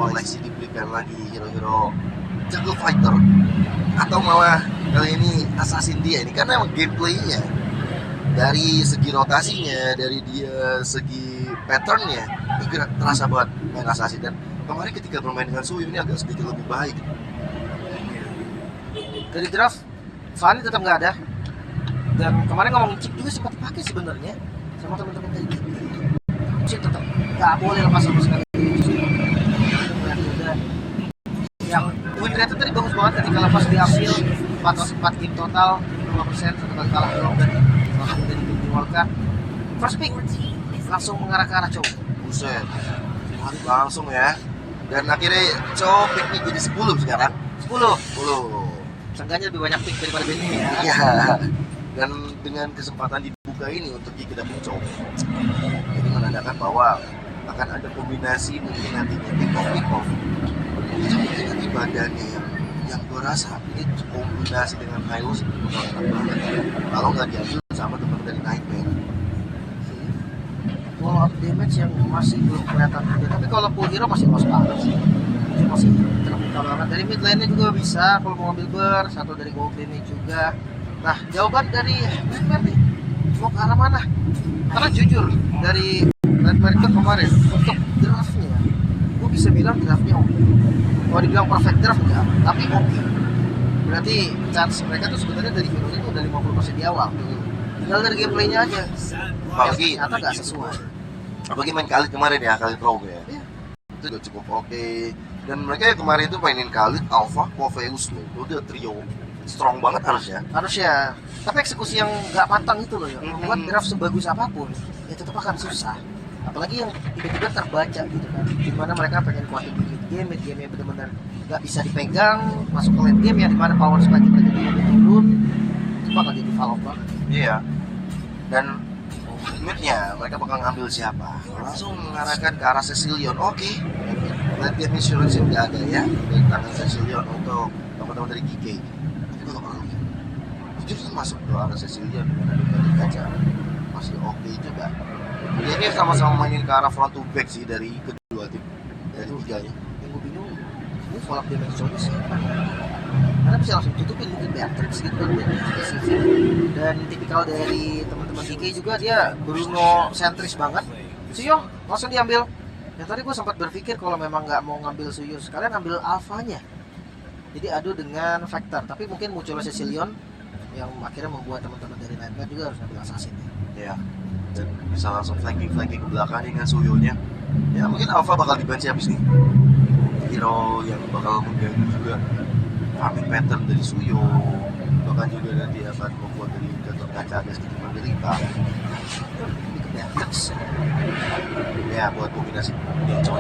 koleksi diberikan lagi hero-hero jungle fighter, atau malah kali ini assassin dia ini, karena emang gameplaynya dari segi rotasinya, dari dia segi patternnya ini terasa banget main assassin. Dan kemarin ketika bermain dengan Suyu ini agak sedikit lebih baik. Dari draft Fanny tetap nggak ada, dan kemarin ngomong chip juga sempat dipakai sebenarnya sama teman-teman dari chip, tetap nggak boleh lepas sama sekali. Yang win rate tadi bagus banget ketika lepas diambil 4 game total 2%, satu kali kalah doang dari World Cup. First pick langsung mengarah ke arah Chow. Buset, langsung ya. Dan akhirnya Chow picknya jadi 10 sekarang. 10. 10. Seenggaknya lebih banyak pick daripada Benny ya. Iya. Dan dengan kesempatan dibuka ini untuk kita Chow, ini menandakan bahwa akan ada kombinasi mungkin nantinya pick off. Ini badannya yang gue rasa ini kombinasi dengan Hylos bakal enak banget kalau nggak diambil sama teman dari Nightmare. Wall of damage yang masih belum kelihatan juga, tapi kalau full hero masih lost banget sih. Itu masih terbuka banget. Dari mid lane-nya juga bisa kalau mau ngambil burst, satu dari gold lane juga. Nah, jawaban dari Nightmare nih mau ke arah mana? Karena jujur dari Nightmare itu kemarin untuk draftnya, gue bisa bilang draftnya oke. Kalau dibilang perfect draft enggak, tapi oke. Berarti chance mereka tuh sebenarnya dari hero itu udah 50% di awal. Tinggal dari gameplaynya aja. Apalagi ternyata nggak sesuai. Apalagi main Khalid kemarin ya, Khalid Rogue ya. Iya. Itu udah cukup oke. Dan mereka yang kemarin itu mainin Khalid, Alpha, Poveus loh. Itu udah trio strong banget harusnya. Tapi eksekusi yang nggak matang itu loh ya. Membuat draft sebagus apapun, ya tetap akan susah. Apalagi yang tiba-tiba terbaca gitu kan. Dimana mereka pengen kuatin di mid game yang benar-benar nggak bisa dipegang, masuk ke late game yang dimana power spike mereka juga turun, itu bakal jadi fall off banget. Iya. Dan midnya mereka bakal ngambil siapa? Langsung mengarahkan ke arah Cecilion. Oke. Late game insurance udah ada ya dari tangan Cecilion untuk teman-teman dari GK. Tapi kalau jujur masuk ke arah Cecilion dengan ada dari kaca masih oke juga. Jadi ini sama-sama mainin ke arah front to back sih dari kedua tim, dari tiganya. Yang gue bingung, ini follow up damage zone sih, karena bisa langsung tutupin mungkin Beatrix gitu kan, dan tipikal dari teman-teman DK juga dia Bruno sentris banget. Suyo langsung diambil. Ya tadi gue sempat berpikir kalau memang nggak mau ngambil Suyo, sekalian ambil alfanya. Jadi adu dengan Vector, tapi mungkin munculnya Cecilion yang akhirnya membuat teman-teman dari Nightmare juga harus ambil assassin ya. Ya. Dan bisa langsung flanking ke belakang dengan Suyonya. Ya mungkin Alpha bakal dibanci habis nih. Hero yang bakal mengganggu juga farming pattern dari Suyo. Bahkan juga nanti akan membuat dari Gatot Kaca ada sedikit menderita. Ya buat kombinasi yang cowok.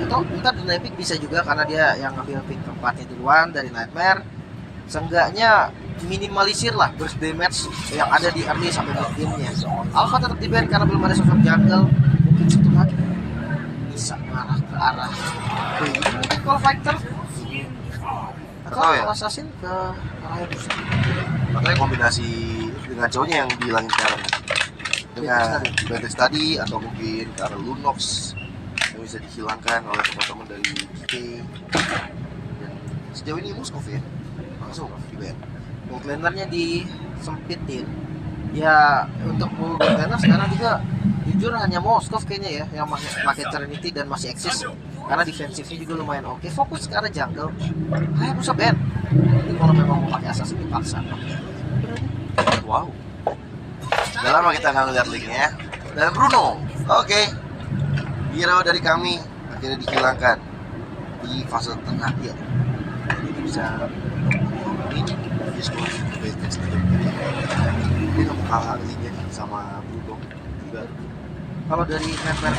Atau ntar Dynamic bisa juga karena dia yang ngambil pick keempatnya duluan dari Nightmare. Seenggaknya minimalisir lah burst damage yang ada di early sampai mid game-nya. Alpha tetap di ban karena belum ada sosok jungle. Mungkin satu lagi bisa mengarah ke arah mungkin kalau fighter atau ya? assassin ke arah Hayabusa. Makanya kombinasi dengan cowoknya yang dihilangin sekarang dengan Beatrix tadi, atau mungkin ke arah Lunox yang bisa dihilangkan oleh teman-teman dari GK. Dan sejauh ini Moskov ya langsung di ban. Gold laner-nya disempitin. Ya untuk gold laner sekarang juga jujur hanya Moskov kayaknya ya yang pakai Trinity dan masih eksis karena defensifnya juga lumayan oke. Fokus ke arah jungle. Hayabusa ban. Ini kalau memang mau pakai assassin dipaksa. Wow. Udah lama kita nggak ngeliat linknya. Dan Bruno, oke. Hero dari kami akhirnya dihilangkan di fase terakhir. Jadi bisa ini Discord Beatrix tadi. Dia nggak mau kalah linknya sama Bruno juga. Kalau dari Nightmare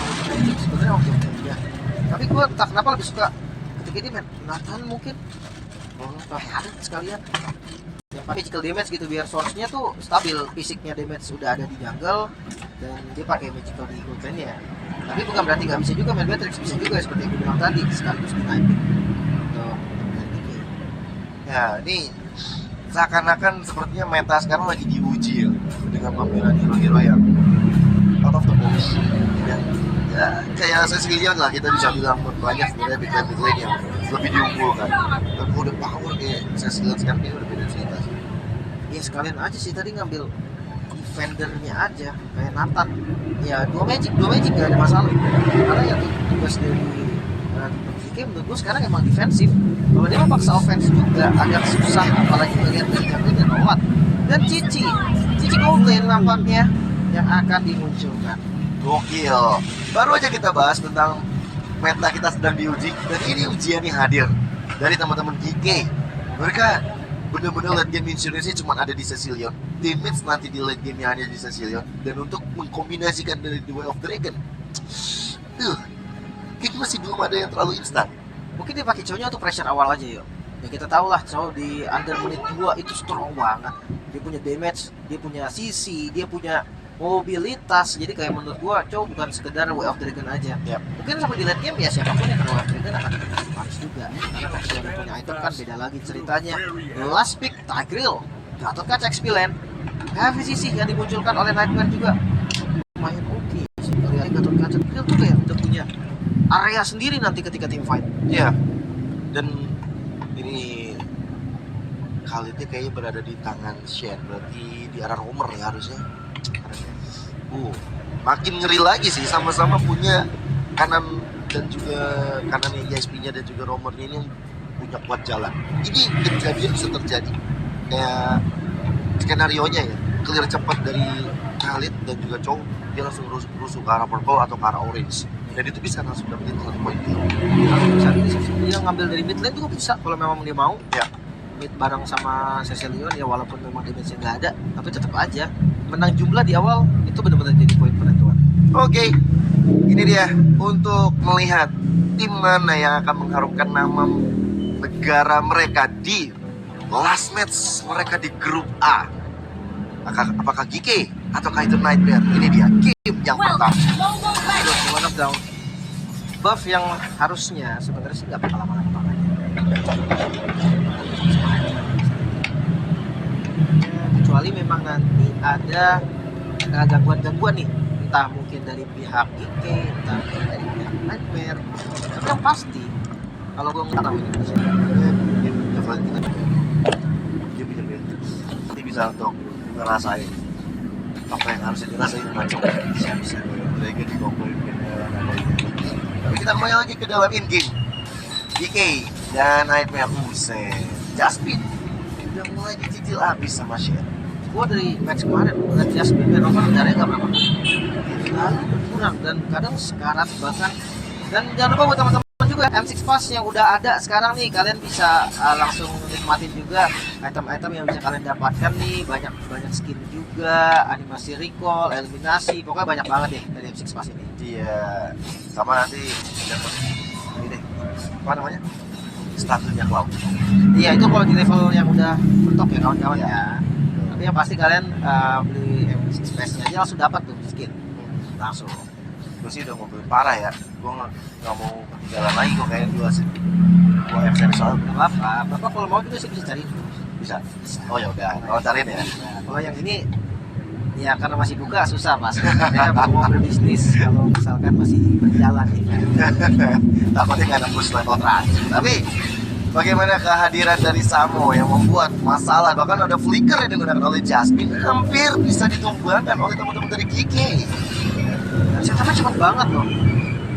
sebenarnya oke ya. Tapi gue entah kenapa lebih suka ketika dia main Nathan mungkin. Atau Harit sekalian. Yang pakai magical damage gitu biar source-nya tuh stabil, fisiknya damage sudah ada di jungle dan dia pakai magical di gold lane-nya. Tapi bukan berarti nggak bisa juga main Beatrix, bisa juga seperti yang gue bilang tadi sekaligus di timing. Ya ini seakan-akan sepertinya meta sekarang lagi diuji ya, dengan pemilihan hero-hero yang out of the box ya, Ya, kayak Cecilion lah kita bisa bilang banyak sebenarnya big lane yang lebih diunggulkan. Tapi udah power kayak Cecilion sekarang kayaknya udah beda cerita sih. Ya sekalian aja sih tadi ngambil defendernya aja kayak Nathan. Ya dua magic gak ada masalah. Karena ya tugas dari GK menurut gue sekarang emang defensif. Kalau dia mau paksa offense juga agak susah, apalagi melihat dari jungle dan Owat dan Cici Gold Lane nampaknya yang akan dimunculkan. Gokil. Baru aja kita bahas tentang meta kita sedang diuji dan ini ujiannya hadir dari teman-teman GK. Mereka bener-bener late game insurance-nya cuma ada di Cecilion. Teammates nanti di late game-nya hanya di Cecilion. Dan untuk mengkombinasikan dari The Way of Dragon, kayaknya masih belum ada yang terlalu instan. Mungkin dia pakai cowoknya untuk pressure awal aja yuk. Ya kita tahu lah cowok di under menit 2 itu strong banget. Dia punya damage, dia punya CC, dia punya mobilitas. Jadi kayak menurut gua cowok bukan sekedar Way of Dragon aja. Yep. Mungkin sampai di late game ya siapapun yang kena Way of Dragon akan harus juga. Karena kalau dia punya item kan beda lagi ceritanya. Last pick Tigreal, Gatot Kaca XP Lane, Heavy CC yang dimunculkan oleh Nightmare juga. Lumayan oke sih dari Gatot Kaca. Tigreal tuh kayak udah punya area sendiri nanti ketika team fight. Iya. Dan ini Khalidnya kayaknya berada di tangan Shen, berarti di arah Romer ya harusnya. Makin ngeri lagi sih, sama-sama punya kanan dan juga kanannya GSP-nya dan juga Romernya ini yang punya kuat jalan. Ini kejadian bisa terjadi kayak skenario-nya ya, clear cepat dari Khalid dan juga Chow, dia langsung rusuh ke arah purple atau ke arah orange. Dan itu bisa langsung dapetin satu poin. Bisa dia ngambil dari mid lane juga bisa kalau memang dia mau. Ya. Mid bareng sama Cecilion ya walaupun memang damage-nya nggak ada, tapi tetap aja menang jumlah di awal itu benar-benar jadi poin penentuan. Oke, ini dia untuk melihat tim mana yang akan mengharumkan nama negara mereka di last match mereka di grup A. Apakah GK ataukah itu Nightmare? Ini dia game yang pertama. One of down. Buff yang harusnya sebenarnya sih nggak bakal lama-lama kecuali memang nanti ada gangguan-gangguan nih, entah mungkin dari pihak GK, entah dari pihak Nightmare. Tapi yang pasti kalau gue nggak tahu ini Nanti bisa untuk ngerasain apa yang harusnya dirasain macam bisa Dragon di combo tapi kita kembali lagi ke dalam in-game. DK dan Nightmare Buset Jasmine udah mulai dicicil habis sama Shen. Gue dari match kemarin ngeliat Jasmine dan Roman darahnya gak berapa lalu berkurang dan kadang sekarat bahkan. Dan jangan lupa buat teman-teman juga M6 Pass yang udah ada sekarang nih, kalian bisa langsung nikmatin juga item-item yang bisa kalian dapatkan nih. Banyak skin juga, animasi recall, eliminasi, pokoknya banyak banget deh dari M6 Pass ini. Iya, sama nanti dapat ini deh, apa namanya, statusnya Cloud. Iya itu kalau di level yang udah mentok ya kawan-kawan ya. Tapi yang pasti kalian beli M6 Pass-nya aja langsung dapat tuh skin langsung. Gue sih udah mau beli parah ya, gue nggak mau ketinggalan lagi kok kayak gue sih. Gue F-Series soal Gak apa-apa, bapak kalau mau juga sih bisa cari. bisa. Oh ya udah, kalau cariin ya. Nah, kalau yang ini ya karena masih buka susah mas. Saya mau berbisnis kalau misalkan masih berjalan nih. Takutnya nggak nembus level terakhir. Tapi bagaimana kehadiran dari Samo yang membuat masalah, bahkan ada flicker yang digunakan oleh Jasmine hampir bisa ditumbangkan oleh teman-teman dari GK. Sebenarnya cepat banget loh.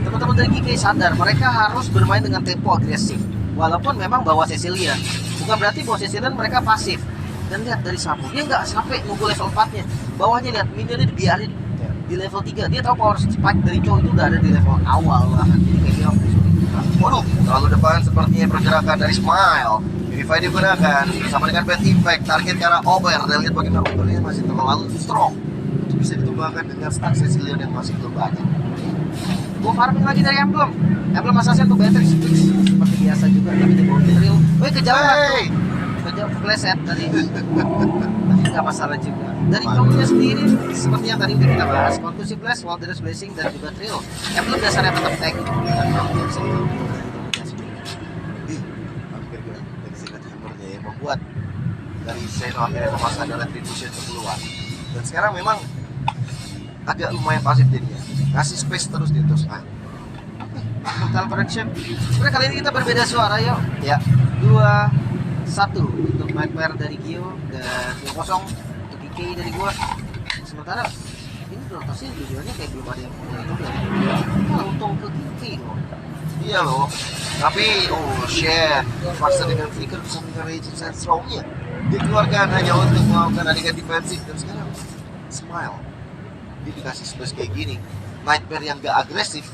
Teman-teman dari GK sadar mereka harus bermain dengan tempo agresif. Walaupun memang bawa Cecilia, bukan berarti bawa Cecilia mereka pasif. Dan lihat dari Samo, dia nggak sampai nunggu level 4-nya. Bawahnya lihat, minionnya dibiarin di level 3. Dia tahu power spike dari Chow itu udah ada di level awal bahkan. Jadi kayak dia Waduh, terlalu depan sepertinya pergerakan dari Smile. Unify digunakan bersama dengan Bad Impact, target ke arah Over. Dan lihat bagaimana Overnya masih terlalu strong. Itu bisa ditumbangkan dengan stack Cecilion yang masih belum banyak. Gue farming lagi dari Emblem Assassin tuh Beatrix seperti biasa juga, tapi di bawah drill. Woi kejauhan tuh, kejauh kepleset tadi. Tapi nggak masalah juga. Dari kombonya sendiri seperti yang tadi udah kita bahas, Conclusive Blast, Wilderness Blessing dan juga drill. Emblem dasarnya tetap tank. Dari Secret Hammernya yang membuat dari Zeno akhirnya memaksa ada Retribution keluar. Dan sekarang memang agak lumayan pasif jadinya. Ngasih space terus di untuk Smile. Total Correction. Sebenarnya kali ini kita berbeda suara yuk. Ya, 2-1 untuk Nightmare dari Gio dan 2-0 untuk IK dari gua. Sementara ini rotasi tujuannya kayak belum ada yang punya itu dari gua. Untung ke IK loh. iya loh. Tapi, oh shit, Fase dengan Flicker bisa mengenai Sandstorm-nya. Dikeluarkan hanya untuk melakukan adegan defensif. Dan sekarang, Smile. Dia dikasih space kayak gini. Nightmare yang gak agresif.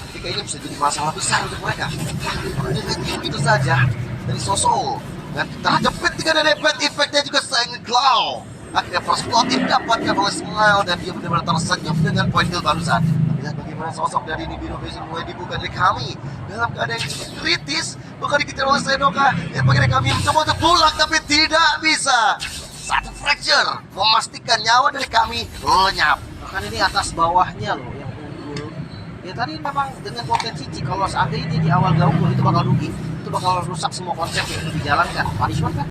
Ini kayaknya bisa jadi masalah besar untuk mereka. Kalau dia main gitu saja, dari Soso. Dan terjepit dengan ada bad effect-nya juga sayang Claw. Akhirnya first blood didapatkan oleh Smile dan dia benar-benar tersenyum dengan poin kill barusan. Lihat bagaimana sosok dari Nibiru Bison mulai dibuka dari kami dalam keadaan yang kritis, bahkan dikejar oleh Senoka. Lihat bagaimana kami mencoba untuk pulang tapi tidak bisa. Satu fracture memastikan nyawa dari kami lenyap. Bahkan ini atas bawahnya loh yang unggul. Ya tadi memang dengan potensi kalau seandainya dia di awal gak unggul itu bakal rugi. Itu bakal rusak semua konsep yang sudah dijalankan. Punishment kan?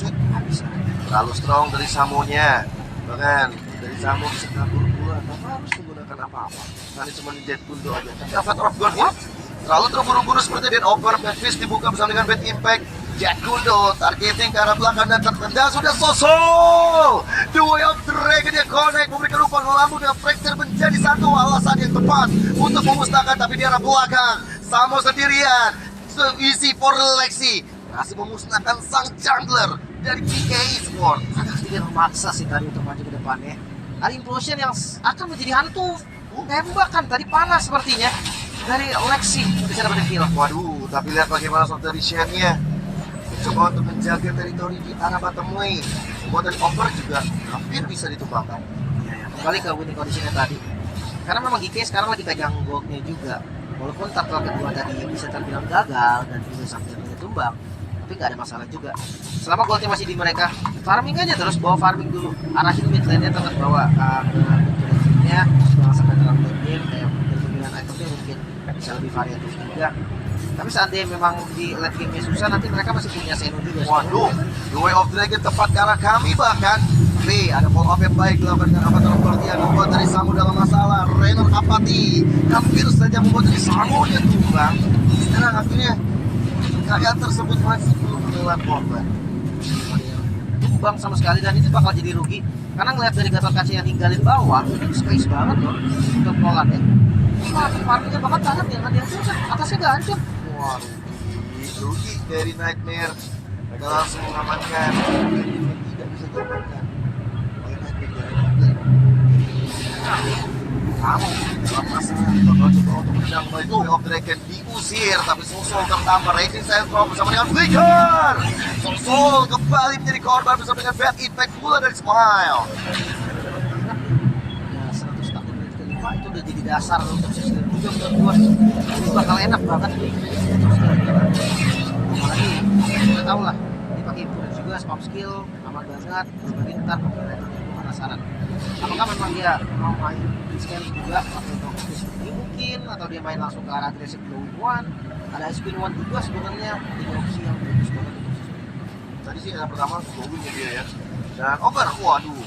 Nggak bisa. Terlalu strong dari Samonya. Bahkan dari Samo bisa kabur pula tanpa harus menggunakan apa-apa. Karena cuma di Dead Kundo aja. Tapi Avatar of God ya? Terlalu terburu-buru seperti Dead Over. Bad Fist dibuka bersama dengan Bad Impact. Jet Kundo targeting ke arah belakang dan tertendang sudah Soso. The Way of Dragon yang connect memberikan umpan lambung dengan fracture menjadi satu alasan yang tepat untuk memusnahkan, tapi di arah belakang Samo sendirian. So easy for Lexi berhasil memusnahkan sang jungler dari PKE Sport. Agak sedikit memaksa sih tadi untuk maju ke depannya. Ada implosion yang akan menjadi hantu. Tembakan tadi panas sepertinya dari Lexi bisa dapat kill. Waduh, tapi lihat bagaimana shot dari Shen-nya. Coba untuk menjaga teritori di arah bottom lane. Buat dari over juga hampir bisa ditumbangkan. Kembali ke winning conditionnya tadi. Karena memang GK sekarang lagi pegang goldnya juga. Walaupun turtle kedua tadi bisa terbilang gagal dan juga sampai tumbang, tapi nggak ada masalah juga. Selama goldnya masih di mereka, farming aja terus, bawa farming dulu. Arahin mid lane-nya tetap bawa ke nya, jangan sampai dalam late game kayak pemilihan itemnya mungkin bisa lebih variatif juga. Tapi seandainya memang di late game-nya susah, nanti mereka masih punya Seno juga. Waduh, The Way of Dragon tepat ke arah kami bahkan. Tapi ada follow up yang baik dilakukan dengan Avatar of God yang membuat dari Samu dalam masalah. Rainer apati, hampir saja membuat dari Samu dia tumbang. Sekarang akhirnya kekayaan tersebut masih belum menelan korban. Tumbang sama sekali dan ini bakal jadi rugi. Karena ngeliat dari Gatot Kaca yang ninggalin bawah, ini space banget loh untuk Nolan ya. Wah, farmingnya banget banget ya, kan yang susah, atasnya gak hancur. Waduh, rugi dari Nightmare. Mereka langsung mengamankan. Tidak bisa diamankan oleh Nightmare dari Nightmare. Kamu dalam masalah bakal coba untuk menang itu Way of Dragon diusir, tapi Soul tertampar Raging Sandstrom bersama dengan Flicker. Soul kembali menjadi korban bersama dengan Bad Impact pula dari Smile. Ya 100 tahun kelima itu udah jadi dasar untuk sistem juga menurut gua. Ini bakal enak banget nih. Apalagi kita tahu lah, dipakai improvement juga, spam skill, aman banget, berbagai ntar penasaran. Apakah memang dia mau main scale juga atau ini mungkin, atau dia main langsung ke arah agresif glowing one. Ada spin one juga sebenarnya, ini opsi yang bagus banget untuk sesuai. Tadi sih yang pertama glowing dia ya. Dan over, waduh.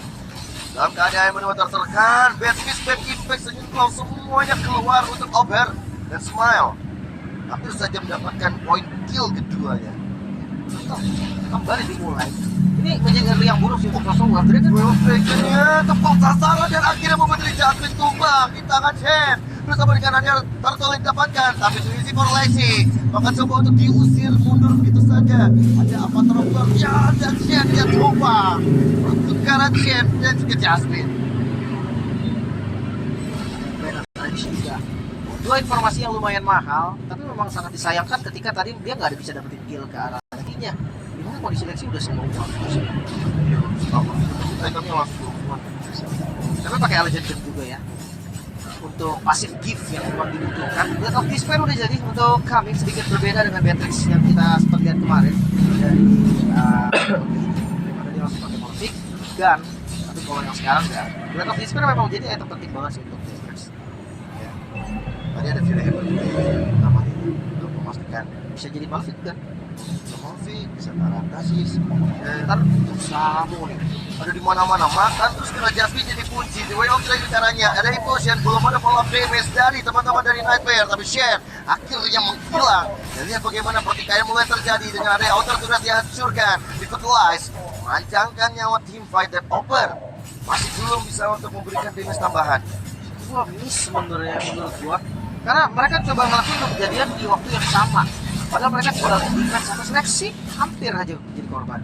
Dalam keadaan yang benar-benar tertekan, Bad Fist, Bad Impact, Senyum semuanya keluar untuk over dan Smile. Hampir saja mendapatkan poin kill keduanya. Kembali dimulai. Ini menjadi ngeri yang buruk sih untuk Soul Wave Dragon. Wave Dragon-nya tepat sasaran dan akhirnya membuat dari Jacqueline tumbang di tangan Shen. Bersama dengan kanannya Turtle yang didapatkan, tapi Suisi for Lexi. Maka coba untuk diusir mundur begitu saja. Ada Avatar of God, ya, dan Shen yang tumbang. Untuk kanan Shen dan juga Jasmine. Juga. Dua informasi yang lumayan mahal, tapi memang sangat disayangkan ketika tadi dia nggak ada bisa dapetin kill ke arah kakinya. Dimana kondisi Lexi udah semua uang. Tapi pakai Legend Gift juga ya. Untuk pasif gift yang memang dibutuhkan. Blade of Despair udah jadi untuk kami sedikit berbeda dengan Beatrix yang kita sempat lihat kemarin dari dia langsung pakai Morphic Gun. Tapi kalau yang sekarang ya, Blade of Despair memang jadi item penting banget sih untuk Beatrix. Tadi ada Fury Hammer juga namanya untuk memastikan Bisa jadi Morphic Gun. Samovic, bisa ke arah Tasis. Ntar Samu nih. Ada di mana-mana makan terus kena Jasmine jadi kunci. The way of Dragon caranya. Ada Implosion, belum ada follow up damage dari teman-teman dari Nightmare. Tapi Shen akhirnya menghilang. Dan lihat bagaimana pertikaian mulai terjadi dengan area outer sudah dihancurkan. Devitalize merancangkan nyawa team fight that over. Masih belum bisa untuk memberikan damage tambahan. Gua miss sebenarnya menurut gua. Karena mereka coba ngelakuin kejadian di waktu yang sama. Padahal mereka sudah defense sama seleksi hampir aja jadi korban.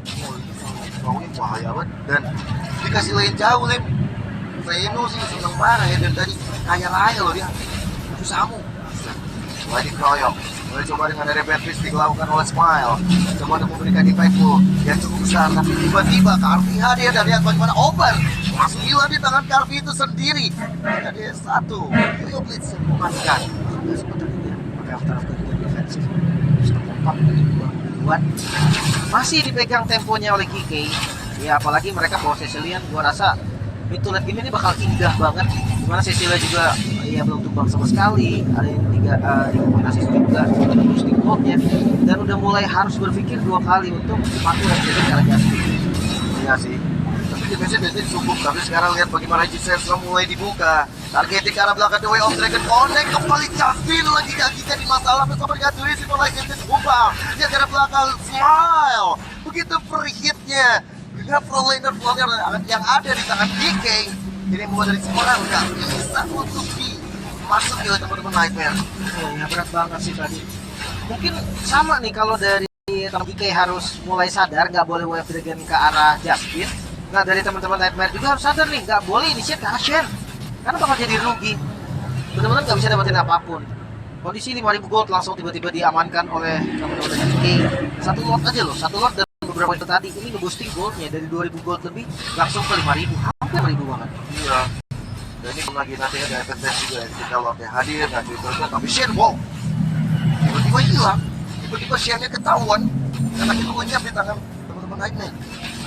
Oh, ini bahaya banget. Dan dikasih lain jauh, Lim. Reno sih seneng parah ya. Dan tadi kaya raya loh dia. Itu Samu. Mulai dikeroyok. Mulai coba dengan area bad twist dilakukan oleh Smile. Coba untuk memberikan impact full yang cukup besar. Tapi tiba-tiba Karvi hadir dan lihat bagaimana Over langsung hilang di tangan Karvi itu sendiri. Ada satu. Rio Blitz yang memasukkan. Sudah sempat tadi dia pakai after defensif. Sudah kompak duluan. Masih dipegang temponya oleh KK. Ya apalagi mereka bawa Cecilian, gua rasa itu late game ini bakal indah banget. Dimana Cecilia juga ya belum tumbang sama sekali. Ada yang tiga kombinasi juga boosting goldnya dan udah mulai harus berpikir dua kali untuk patuh dan jadi cara Jasmine. Iya sih. Tapi defense-nya cukup. Tapi sekarang lihat bagaimana Giselle mulai dibuka. Targeting ke arah belakang The Way of Dragon connect kembali Jasmine lagi jadi masalah bersama dengan Dwi si mulai jadi kumpang. Dia ke arah belakang Smile. Begitu free hit-nya. Dengan pro laner yang ada di tangan DK. Ini mulai dari seorang nggak bisa untuk masuk oleh teman-teman Nightmare. Oh, ya berat banget sih tadi. Mungkin sama nih kalau dari teman DK harus mulai sadar nggak boleh wave dragon ke arah Jasmine. Nah dari teman-teman Nightmare juga harus sadar nih nggak boleh initiate ke Ashen. Karena bakal jadi rugi. Benar-benar nggak bisa dapetin apapun. Kondisi 5.000 gold langsung tiba-tiba diamankan oleh teman-teman dari DK. Satu lot aja loh, satu lot dan beberapa itu tadi ini nge-boosting goldnya dari 2.000 gold lebih langsung ke 5.000, hampir 5.000 banget. Iya. Dan ini lagi nanti ada efek juga yang kita lotnya hadir dan itu tapi Shen wow tiba-tiba hilang, tiba-tiba Shennya ketahuan karena itu lenyap di tangan teman-teman Nightmare.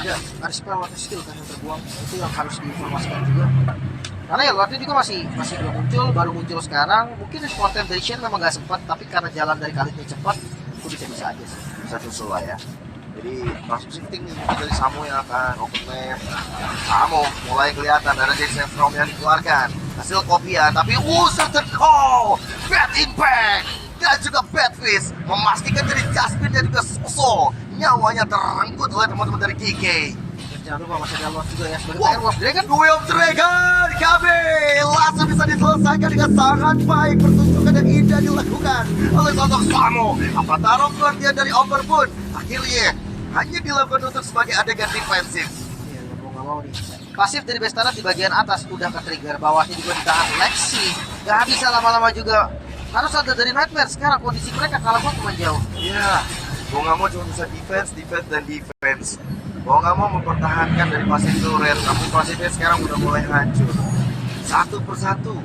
Ada spell atau skill kan yang terbuang, itu yang harus diinformasikan juga. Karena ya lotnya juga masih belum muncul, baru muncul sekarang. Mungkin response dari Shen memang nggak sempat, tapi karena jalan dari Khalidnya cepat, itu bisa aja sih. Bisa susul lah ya. Jadi langsung shifting nih dari Samu yang akan open map. Samu mulai kelihatan ada Jason From yang dikeluarkan. Hasil kopian tapi certain call, bad impact dan juga bad twist memastikan dari Jasmine dan juga Soso nyawanya terenggut oleh teman-teman dari KK. Dan jangan lupa masih ada lot juga ya sebagai Fire Wolf Dragon. The Way of Dragon kami langsung bisa diselesaikan dengan sangat baik. Pertunjukan yang indah dilakukan oleh sosok Samu. Apa taruh keluarga dari Over pun akhirnya hanya dilakukan untuk sebagai adegan defensif. Iya, mau nggak mau nih. Pasif dari Bestana di bagian atas udah ke trigger, bawahnya juga ditahan Lexi. Gak bisa lama-lama juga. Harus ada dari Nightmare sekarang kondisi mereka kalah gua cuma jauh. Iya, mau nggak mau cuma bisa defense dan defense. Mau nggak mau mempertahankan dari pasif turret, tapi pasifnya sekarang udah mulai hancur. Satu persatu.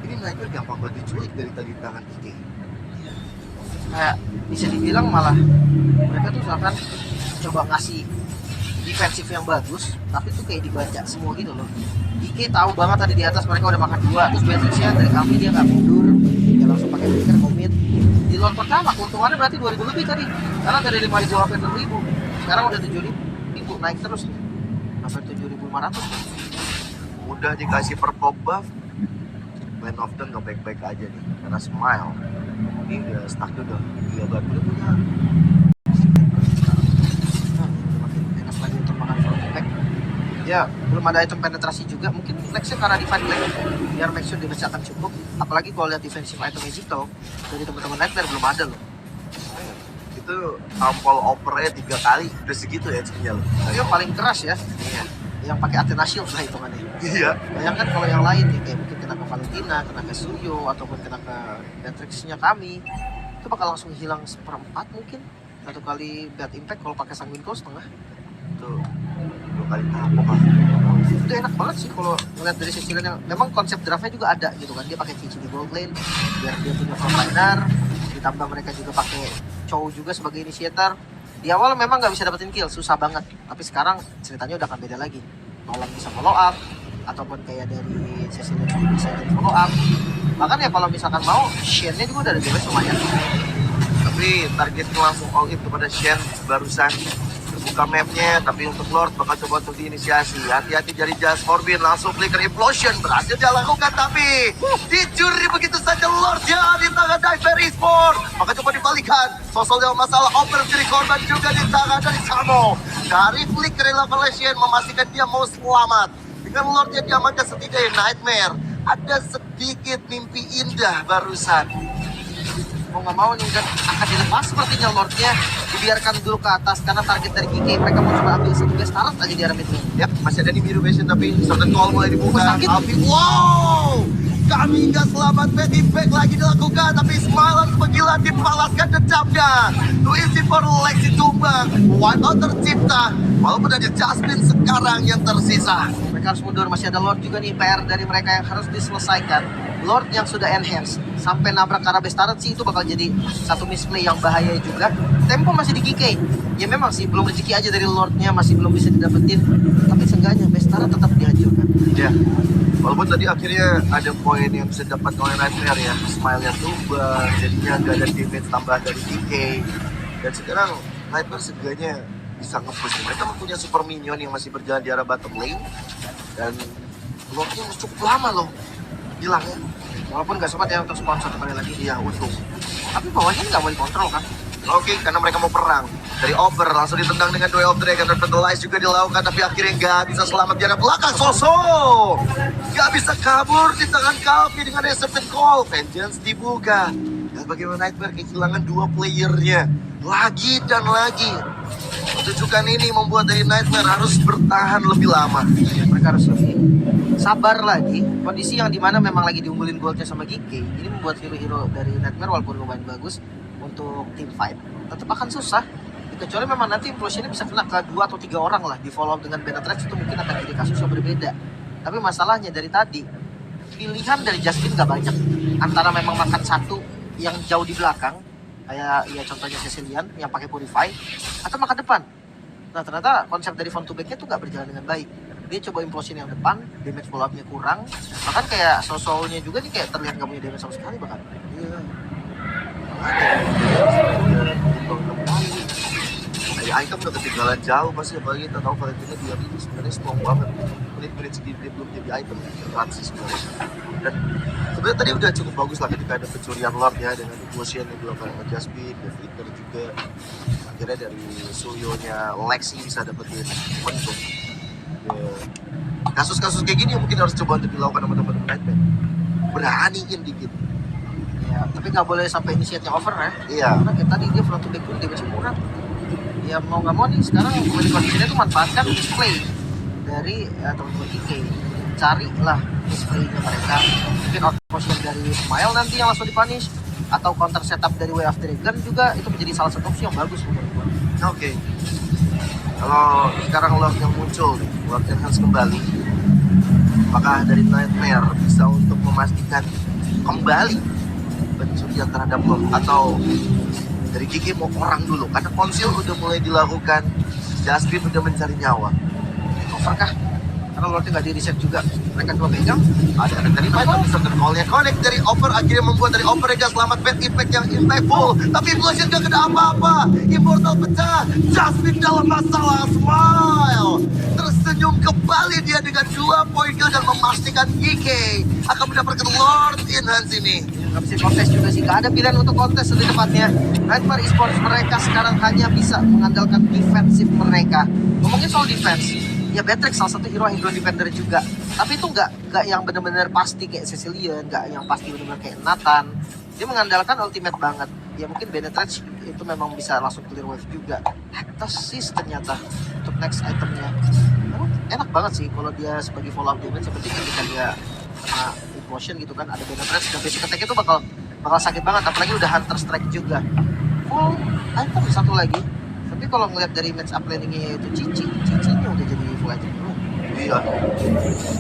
Ini Nightmare gampang banget diculik dari tadi tangan Kiki. Kayak bisa dibilang malah mereka tuh akan coba ngasih defensif yang bagus, tapi tuh kayak dibaca semua gitu loh. Diki tahu banget tadi di atas mereka udah makan 2, terus Beatrixnya dari kami dia nggak mundur, dia langsung pakai trigger commit. Di lot pertama keuntungannya berarti 2.000 lebih tadi, karena dari 5.000 sampai 6.000, sekarang udah 7.000 naik terus nih, sampai 7.500. Udah dikasih purple buff, Land of Dawn nggak baik-baik aja nih, karena Smile ini udah stuck juga, dia baru udah punya. Enak lagi untuk makan front impact. Ya, belum ada item penetrasi juga. Mungkin nextnya karena di fight lane, biar make sure dia akan cukup. Apalagi kalau lihat defensive item Zito dari teman-teman Nightmare belum ada loh. Itu tampol opernya 3 kali, udah segitu ya sebenarnya loh. Yang paling keras ya, Iya. yang pakai Athena Shield lah hitungannya. Iya. Bayangkan kalau yang lain nih, kayak mungkin kena ke Valentina, kena ke Suyo, ataupun kena ke Beatrixnya kami, itu bakal langsung hilang 1/4 mungkin. Satu kali bad impact kalau pakai Sanguine Claw setengah. Tuh 2 kali tampol kan. Itu enak banget sih kalau ngeliat dari sisi lain. Memang konsep draftnya juga ada gitu kan, dia pakai cici di gold lane biar dia punya frontliner, ditambah mereka juga pakai Chow juga sebagai initiator. Di awal memang nggak bisa dapetin kill, susah banget, tapi sekarang ceritanya udah akan beda lagi. Nolan bisa follow up, ataupun kayak dari Cecilia juga bisa jadi follow up. Bahkan ya kalau misalkan mau, Shen-nya juga udah ada damage lumayan. Tapi tapi targetnya langsung all in kepada Shen barusan terbuka mapnya, tapi untuk Lord bakal coba untuk diinisiasi. Hati-hati dari Just Orbin, langsung flicker implosion berhasil dia lakukan, tapi dicuri begitu saja Lordnya di tangan Diver Esport. Maka coba dibalikan, sosok yang masalah Oper menjadi korban juga di tangan dari Samo. Dari flicker Revelation memastikan dia mau selamat. Dengan Lordnya diamankan setidaknya Nightmare, ada sedikit mimpi indah barusan. Mau nggak mau nih dan akan dilepas sepertinya Lordnya, dibiarkan dulu ke atas karena target dari Kiki. Mereka mau coba ambil satu best start aja di arah mid lane. Yap, masih ada di biru vision tapi certain call mulai dibuka. Sakit. Alfi, wow! Kami nggak selamat, bad impact lagi dilakukan, tapi Smilan penggilaan dipalaskan dendamnya. Tuisi for Lexi tumbang, wipe out tercipta. Walaupun ada Jasmine sekarang yang tersisa. Mereka harus mundur, masih ada Lord juga nih, PR dari mereka yang harus diselesaikan. Lord yang sudah enhance sampai nabrak ke arah best turret sih itu bakal jadi satu misplay yang bahaya juga. Tempo masih di GK. Ya memang sih belum rezeki aja dari Lordnya, masih belum bisa didapetin. Tapi seenggaknya best turret tetap dihancurkan. Ya, walaupun tadi akhirnya ada poin yang bisa dapat oleh Nightmare ya. Smile yang tumbang, jadinya nggak ada damage tambahan dari DK. Dan sekarang Nightmare seenggaknya bisa nge-push. Mereka mempunyai super minion yang masih berjalan di arah bottom lane. Dan Lordnya cukup lama loh hilang ya. Walaupun nggak sempat ya untuk sponsor kembali lagi. Iya, untung. Tapi bawahnya nggak boleh kontrol kan? Oke, karena mereka mau perang. Dari over langsung ditendang dengan Way of Dragon dan Fertilize juga dilakukan, tapi akhirnya nggak bisa selamat di arah belakang. Soso nggak bisa kabur di tangan Calvi dengan Accepted Call. Vengeance dibuka. Dan bagaimana Nightmare kehilangan dua playernya lagi dan lagi. Pertunjukan ini membuat dari Nightmare harus bertahan lebih lama. Mereka harus lebih sabar lagi. Kondisi yang dimana memang lagi diunggulin goldnya sama GK, ini membuat hero-hero dari Nightmare walaupun lumayan bagus untuk team fight tetap akan susah. Kecuali memang nanti implosionnya bisa kena ke 2 atau 3 orang lah, di follow up dengan Benetrax itu mungkin akan jadi kasus yang berbeda. Tapi masalahnya dari tadi pilihan dari Justin gak banyak, antara memang makan satu yang jauh di belakang kayak ya contohnya Cecilian yang pakai Purify, atau makan depan. Nah ternyata konsep dari front to back-nya tuh gak berjalan dengan baik. Dia coba implosion yang depan, damage follow up-nya kurang, bahkan kayak Soso-nya juga nih kayak terlihat gak punya damage sama sekali bahkan. Iya. Kayak item udah ketinggalan jauh pasti, apalagi kita tahu Valentina dia ini sebenarnya strong banget. Menit-menit segini dia belum jadi item transisi sebenarnya. Dan sebenarnya tadi udah cukup bagus lah ketika ada pencurian Lord ya, dengan implosion yang dilakukan sama Jasmine, dan Flicker juga. Akhirnya dari Suyo-nya Lexi bisa dapetin untung. Ya. Kasus-kasus kayak gini yang mungkin harus coba untuk dilakukan sama teman-teman Nightmare. Beraniin dikit. Ya, tapi nggak boleh sampai initiate-nya over ya. Iya. Karena kayak tadi dia front to back pun damage kurang. Ya mau nggak mau nih sekarang kembali kondisinya tuh manfaatkan display dari teman-teman GK. Carilah displaynya mereka. Mungkin out motion dari Smile nanti yang langsung dipunish, atau counter setup dari Way of Dragon juga itu menjadi salah satu opsi yang bagus menurut gua. Oke. Kalau sekarang Lord yang muncul, Lord yang harus kembali, apakah dari Nightmare bisa untuk memastikan kembali pencurian terhadap Lord, atau dari Kiki mau orang dulu karena konsil udah mulai dilakukan, Jasmine udah mencari nyawa. Over kah? Karena Lordnya nggak di reset juga. Mereka dua pegang. Ada dari fight tapi certain call-nya connect dari over, akhirnya membuat dari over yang selamat, bad impact yang impactful, tapi Implosion gak kena apa-apa. Immortal pecah, Jasmine dalam masalah. Smile tersenyum kembali dia dengan 2 poin kill dan memastikan GK akan mendapatkan Lord in hands ini. Nggak bisa kontes juga sih, nggak ada pilihan untuk kontes lebih tepatnya. Nightmare Esports mereka sekarang hanya bisa mengandalkan defensif mereka. Ngomongin soal defense, ya Beatrix salah satu hero defender juga. Tapi itu nggak yang benar-benar pasti kayak Cecilian, nggak yang pasti benar-benar kayak Nathan. Dia mengandalkan ultimate banget. Ya mungkin Benetrax itu memang bisa langsung clear wave juga. Hectosis ternyata untuk next itemnya. Memang enak banget sih kalau dia sebagai follow up damage, seperti ketika dia kena motion gitu kan, ada Benetrax dan basic attack itu bakal sakit banget, apalagi udah Hunter Strike juga. Full item satu lagi. Tapi kalau ngeliat dari match up planning-nya itu Cici-nya udah jadi full item dulu. Iya.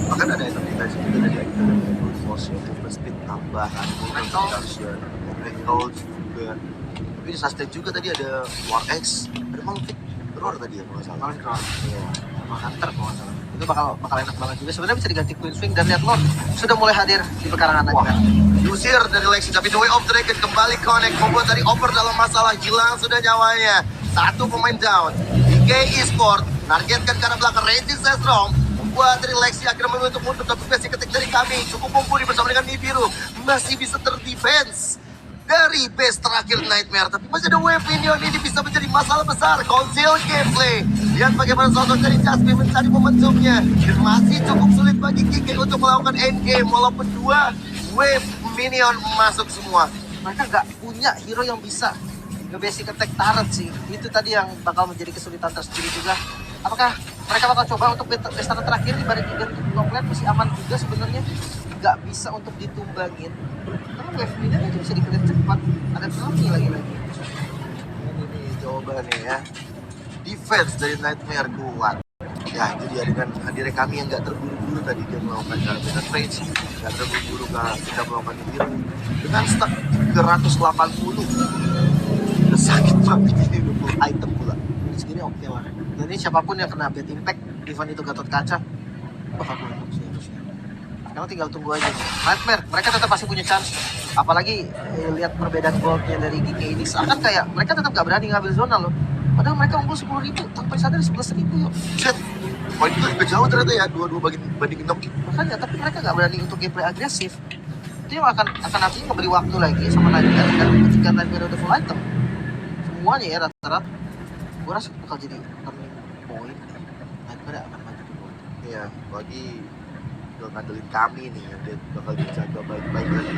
Bahkan ada item defense juga dari item brute force, movement speed tambahan, movement reduction, recall juga. Tapi di sustain juga tadi ada War X, ada Malphite Roar tadi ya kalau nggak salah. Malphite Roar. Iya. Sama Hunter kalau nggak salah. Itu bakal enak banget juga. Sebenarnya bisa diganti Queen Swing dan lihat Lord sudah mulai hadir di pekarangan Wah, Nightmare. diusir dari Lexi, tapi The Way of Dragon kembali connect, membuat dari over dalam masalah, hilang sudah nyawanya. Satu pemain down. DK Esport targetkan ke arah belakang, Regis Sestrom membuat dari Lexi akhirnya memilih untuk mundur, tapi basic ketik dari kami cukup mumpuni bersama dengan Nibiru, masih bisa terdefense dari base terakhir Nightmare, tapi masih ada wave minion ini bisa menjadi masalah besar. Konsil gameplay, lihat bagaimana sosok dari Jasmine mencari momentumnya, dan masih cukup sulit bagi Kiki untuk melakukan endgame walaupun dua wave minion masuk semua. Mereka nggak punya hero yang bisa nge-basic attack turret sih. Itu tadi yang bakal menjadi kesulitan tersendiri juga. Apakah mereka bakal coba untuk base turret terakhir dibanding juga top lane masih aman juga sebenarnya, nggak bisa untuk ditumbangin karena wave minion itu bisa dikejar cepat. Ada kami lagi-lagi. Ini jawabannya ya, defense dari Nightmare kuat. Ya itu dia, dengan hadirnya kami yang nggak terburu-buru tadi dia melakukan Dark Rage, nggak terburu-buru kita melakukan Nibiru dengan stack 380. Udah sakit banget ini, udah full item pula. Ini segini oke lah. Dan ini siapapun yang kena bad impact, even itu Gatot Kaca, bakal keluar sih harusnya. Sekarang tinggal tunggu aja. Nightmare, mereka tetap pasti punya chance. Apalagi lihat perbedaan goldnya dari GK ini, seakan kayak mereka tetap gak berani ngambil zona loh. Padahal mereka unggul 10.000, sampai sadar 11.000 yuk. Shit, poin itu lebih jauh ternyata ya, 22 banding 6. Makanya, tapi mereka gak berani untuk gameplay agresif. Itu yang akan nantinya memberi waktu lagi sama Nightmare, dan ketika Nightmare udah full item, semuanya ya rata-rata, gue rasa bakal jadi turning point. Nightmare akan maju di point. Iya, lagi udah ngandelin kami nih, dia bakal dijaga baik-baik lagi.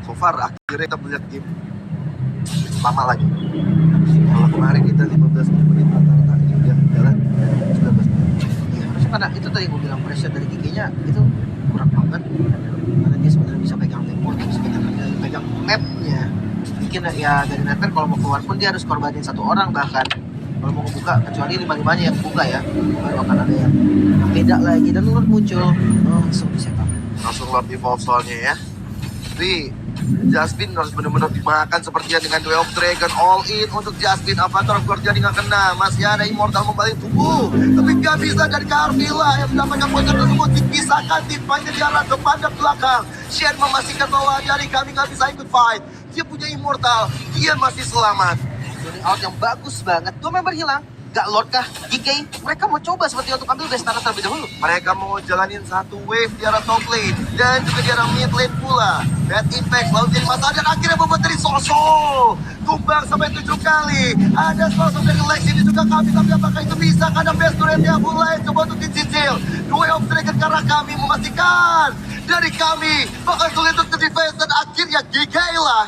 So far akhirnya kita melihat game lama lagi. Kalau kemarin kita 15 menit rata-rata, ini udah jalan 19 menit. Ya, harusnya karena itu tadi gue bilang pressure dari GG-nya itu kurang banget, karena dia sebenarnya bisa pegang tempo, dia bisa pegang map-nya. Bikin ya dari Nightmare kalau mau keluar pun dia harus korbanin satu orang, bahkan kalau mau ngebuka, kecuali 5-5-nya yang buka ya, baru akan ada yang beda lagi, dan Lord muncul langsung di setup. Langsung Lord evolve soalnya ya. Tapi Jasmine harus benar-benar dimakan sepertinya dengan The Way of Dragon. All in untuk Jasmine. Avatar of Guardian nggak kena. Masih ada Immortal membalik tubuh, tapi nggak bisa dari Carvilla yang mendapatkan poin tersebut. Dipisahkan timpanya di arah depan dan belakang. Shen memastikan bahwa dari kami nggak bisa ikut fight. Dia punya Immortal, dia masih selamat. Dari out yang bagus banget, 2 member hilang. Gak Lord kah? GK, mereka mau coba seperti untuk ambil base tanah terlebih dahulu. Mereka mau jalanin satu wave di arah top lane dan juga di arah mid lane pula. Bad impact lalu jadi masalah, dan akhirnya membuat dari Soso tumbang sampai 7 kali. Ada sosok dari Lexi ini juga kami, tapi apakah itu bisa? Karena best turretnya mulai coba untuk dicicil. The Way of Dragon karena kami memastikan dari kami bakal sulit untuk defense, dan akhirnya GK lah